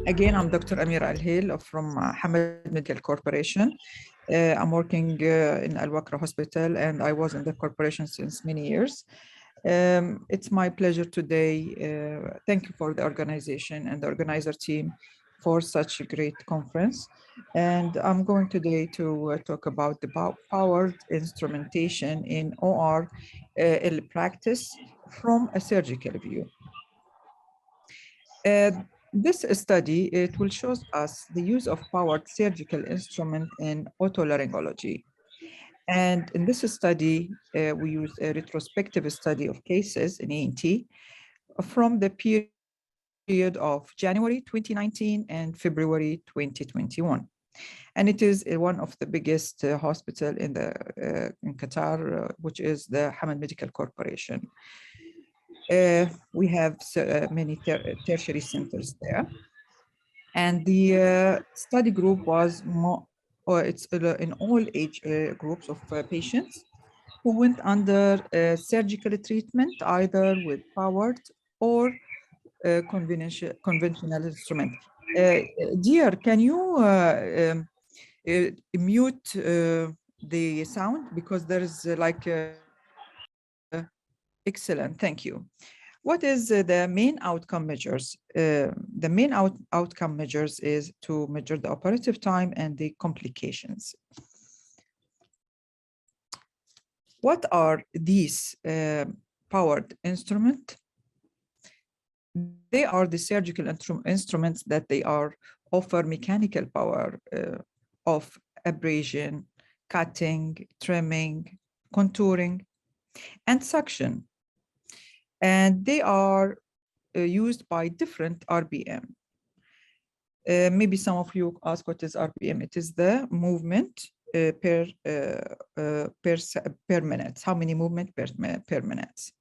Again, I'm Dr. Amira Al-Hil from Hamad Medical Corporation. I'm working in Al-Wakra Hospital, and I was in the corporation since many years. It's my pleasure today. Thank you for the organization and the organizer team for such a great conference. And I'm going today to talk about the powered instrumentation in ORL practice from a surgical view. This study, it will show us the use of powered surgical instrument in otolaryngology. And in this study, we use a retrospective study of cases in ENT from the period of January 2019 and February 2021. And it is one of the biggest hospital in Qatar, which is the Hamad Medical Corporation. We have many tertiary centers there. And the study group was it's in all age groups of patients who went under surgical treatment, either with powered or conventional instrument. Dear, can you mute the sound, because there is excellent, thank you. What is the main outcome measures? The main outcome measures is to measure the operative time and the complications. What are these powered instruments? They are the surgical instruments that they offer mechanical power of abrasion, cutting, trimming, contouring, and suction. And they are used by different RPM. Maybe some of you ask what is RPM. It is the movement per minute. How many movement per minute?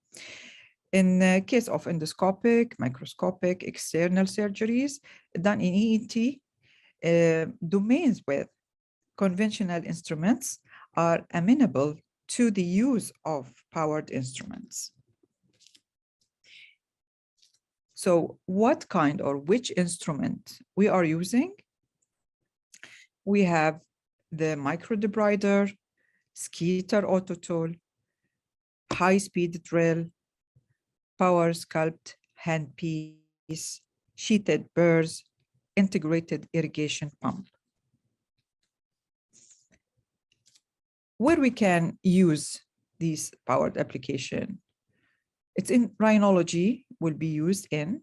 In the case of endoscopic, microscopic, external surgeries done in ENT, domains with conventional instruments are amenable to the use of powered instruments. So what kind or which instrument we are using? We have the microdebrider, skeeter autotool, high-speed drill, power sculpt handpiece, sheeted burrs, integrated irrigation pump. Where we can use these powered application, it's in rhinology, will be used in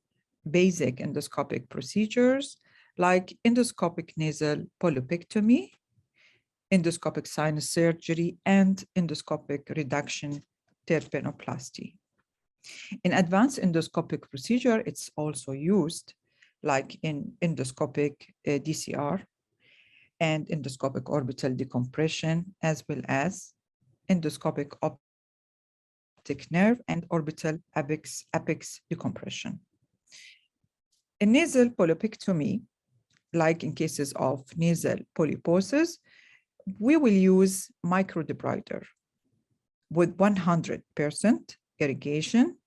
basic endoscopic procedures like endoscopic nasal polypectomy, endoscopic sinus surgery, and endoscopic reduction terpenoplasty. In advanced endoscopic procedure, it's also used like in endoscopic DCR and endoscopic orbital decompression, as well as endoscopic optic nerve and orbital apex decompression. In nasal polypectomy, like in cases of nasal polyposis, we will use microdebrider with 100% irrigation.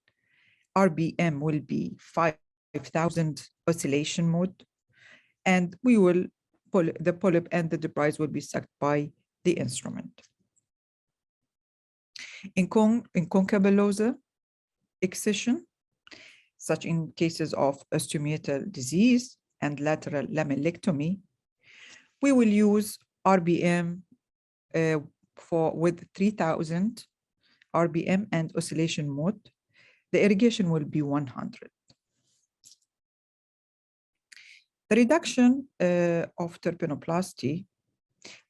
RBM will be 5,000 oscillation mode, and we will the polyp and the debris will be sucked by the instrument. In concavelosa excision, such in cases of osteometal disease and lateral lamellectomy, we will use RBM with 3,000 RBM and oscillation mode. The irrigation will be 100. The reduction of terpenoplasty,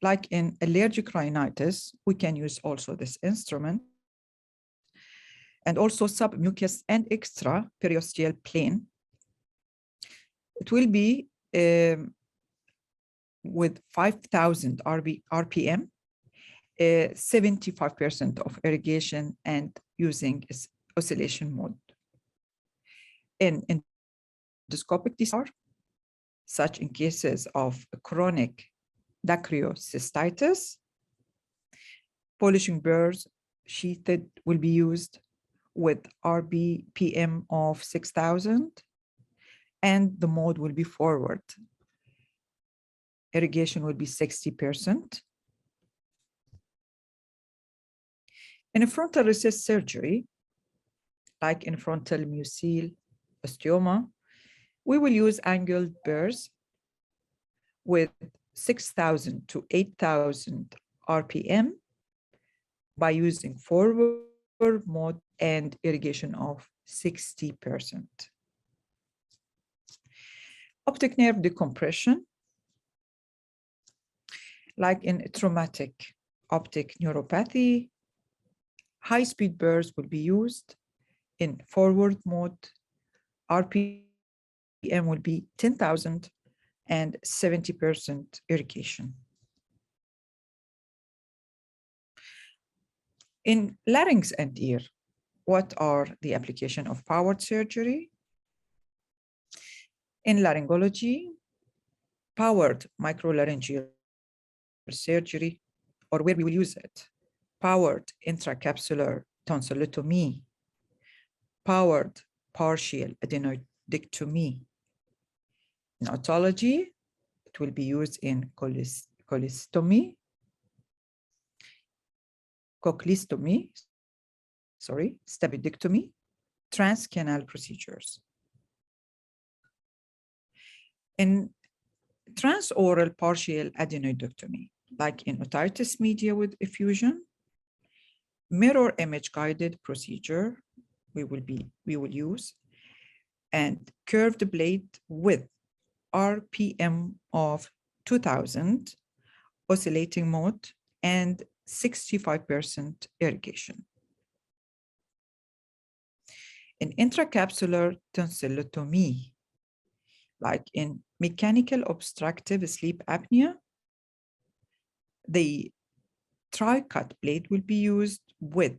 like in allergic rhinitis, we can use also this instrument, and also submucous and extra periosteal plane. It will be with 5,000 RPM, 75% of irrigation and using oscillation mode. In endoscopic DCR, such in cases of chronic dacryocystitis, polishing burrs sheathed will be used with RBPM of 6,000. and the mode will be forward. Irrigation will be 60%. In a frontal recess surgery, like in frontal mucil osteoma, we will use angled burrs with 6,000 to 8,000 RPM by using forward mode and irrigation of 60%. Optic nerve decompression, like in traumatic optic neuropathy, high-speed burrs will be used in forward mode. RPM will be 10,000 and 70% irrigation. In larynx and ear, what are the application of powered surgery? In laryngology, powered microlaryngeal surgery, or where we will use it, powered intracapsular tonsillectomy, powered partial adenoidectomy. In otology, it will be used in cochleostomy, stapedectomy, transcanal procedures. In transoral partial adenoidectomy, like in otitis media with effusion, mirror image guided procedure we will use, and curved blade with RPM of 2000, oscillating mode, and 65% irrigation. In intracapsular tonsillectomy, like in mechanical obstructive sleep apnea, the tri-cut blade will be used with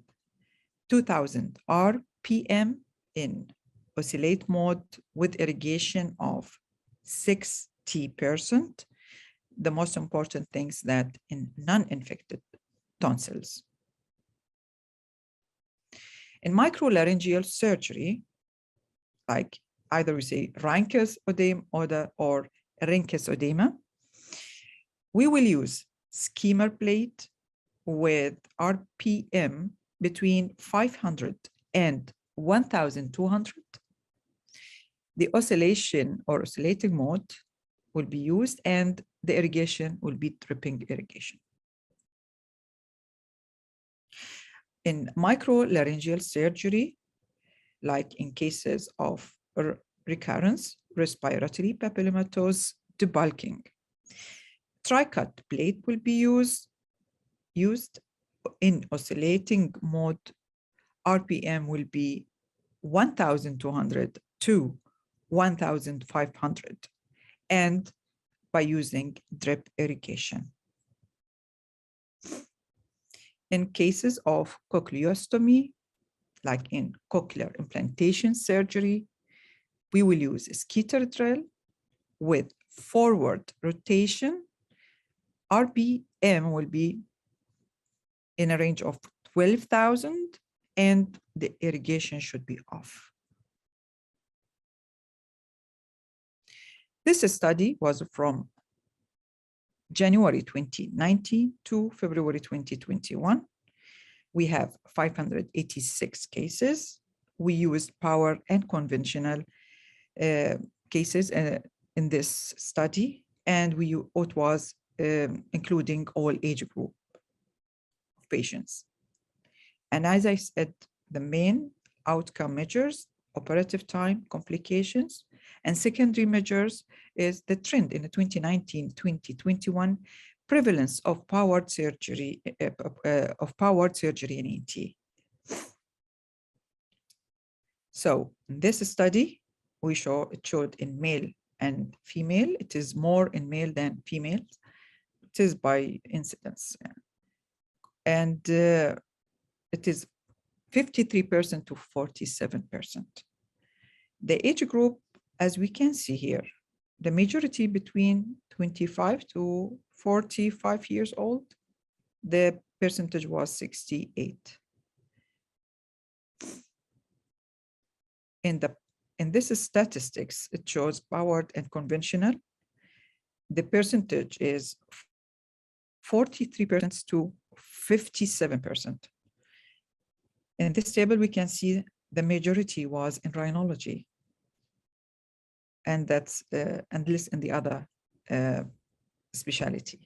2000 RPM in oscillate mode with irrigation of 60%. The most important things that in non-infected tonsils. In microlaryngeal surgery, like either we say rhynchus oedema or rhynchus oedema, we will use skimmer plate with RPM between 500 and 1,200. The oscillation or oscillating mode will be used, and the irrigation will be dripping irrigation. In microlaryngeal surgery, like in cases of recurrence, respiratory papillomatosis debulking, tri-cut plate will be used in oscillating mode. RPM will be 1,200 to 1,500, and by using drip irrigation. In cases of cochleostomy, like in cochlear implantation surgery, we will use a skeeter drill with forward rotation. RPM will be in a range of 12,000, and the irrigation should be off. This study was from January 2019 to February 2021. We have 586 cases. We used power and conventional cases in this study, and it was including all age group of patients. And as I said, the main outcome measures, operative time, complications, and secondary measures is the trend in the 2019-2021 prevalence of powered surgery in ENT. So in this study, it showed in male and female. It is more in male than females. It is by incidence. And it is 53% to 47%. The age group, as we can see here, the majority between 25 to 45 years old, the percentage was 68. In in this statistics, it shows powered and conventional. The percentage is 43% to 57%. In this table, we can see the majority was in rhinology, and that's and less in the other specialty.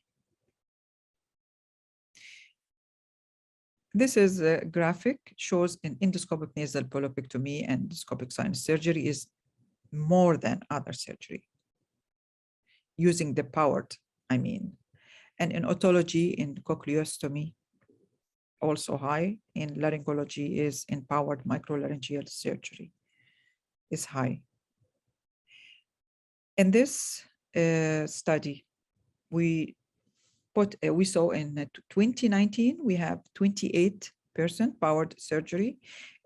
This is a graphic, shows in endoscopic nasal polypectomy and endoscopic sinus surgery is more than other surgery, using the powered, I mean. And in otology, in cochleostomy, also high. In laryngology is in powered microlaryngeal surgery, is high. In this study, we saw in 2019, we have 28% powered surgery.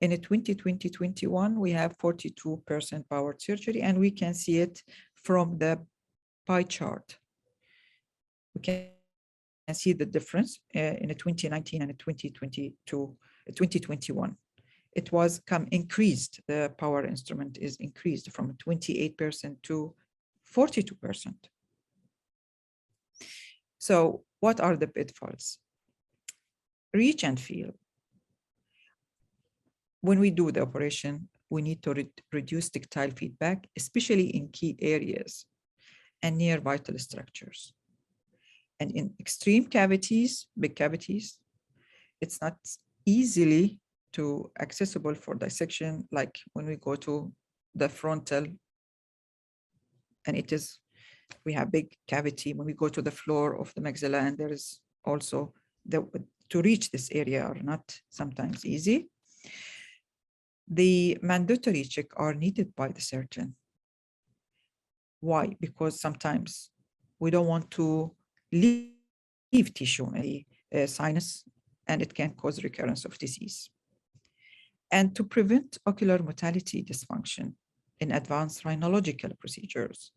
In 2020-21, we have 42% powered surgery, and we can see it from the pie chart. We can see the difference in 2019 and 2021. It was increased, the power instrument is increased from 28% to 42%. So what are the pitfalls? Reach and feel. When we do the operation, we need to reduce tactile feedback, especially in key areas and near vital structures. And in extreme cavities, big cavities, it's not easily accessible for dissection, like when we go to the frontal, and we have big cavity when we go to the floor of the maxilla, and there is also to reach this area are not sometimes easy. The mandatory check are needed by the surgeon. Why? Because sometimes we don't want to leave tissue in the sinus, and it can cause recurrence of disease. And to prevent ocular motility dysfunction in advanced rhinological procedures.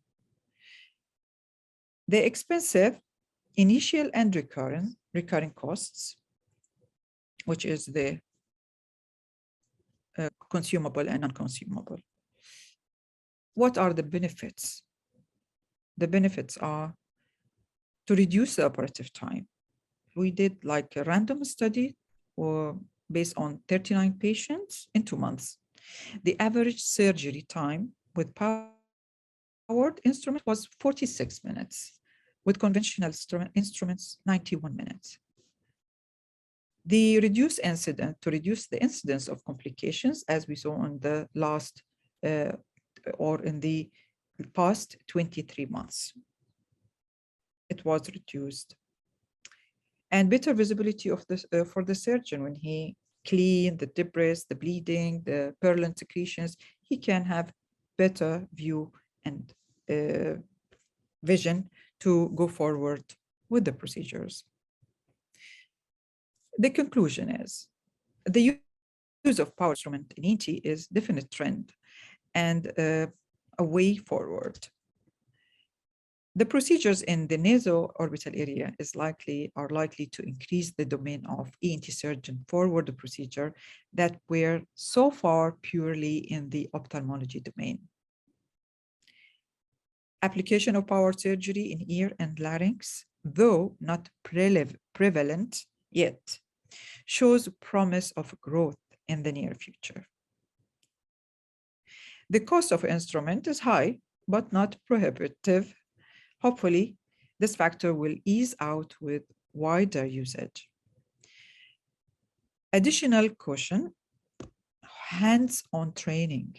The expensive initial and recurring costs, which is the consumable and non-consumable. What are the benefits? The benefits are to reduce the operative time. We did like a random study based on 39 patients in 2 months. The average surgery time with powered instrument was 46 minutes, with conventional instruments, 91 minutes. To reduce the incidence of complications, as we saw in the last or in the past 23 months. It was reduced. And better visibility of this for the surgeon when he clean the debris, the bleeding, the purulent secretions, he can have better view and vision to go forward with the procedures. The conclusion is the use of power instrument in ENT is definite trend and a way forward. The procedures in the naso-orbital area are likely to increase the domain of ENT surgeon forward the procedure that were so far purely in the ophthalmology domain. Application of power surgery in ear and larynx, though not prevalent yet, shows promise of growth in the near future. The cost of instrument is high, but not prohibitive. Hopefully, this factor will ease out with wider usage. Additional caution, hands-on training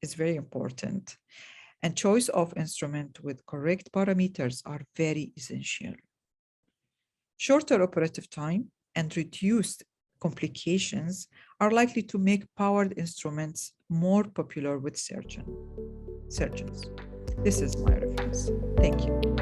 is very important, and choice of instrument with correct parameters are very essential. Shorter operative time and reduced complications are likely to make powered instruments more popular with surgeons. This is my reference. Thank you.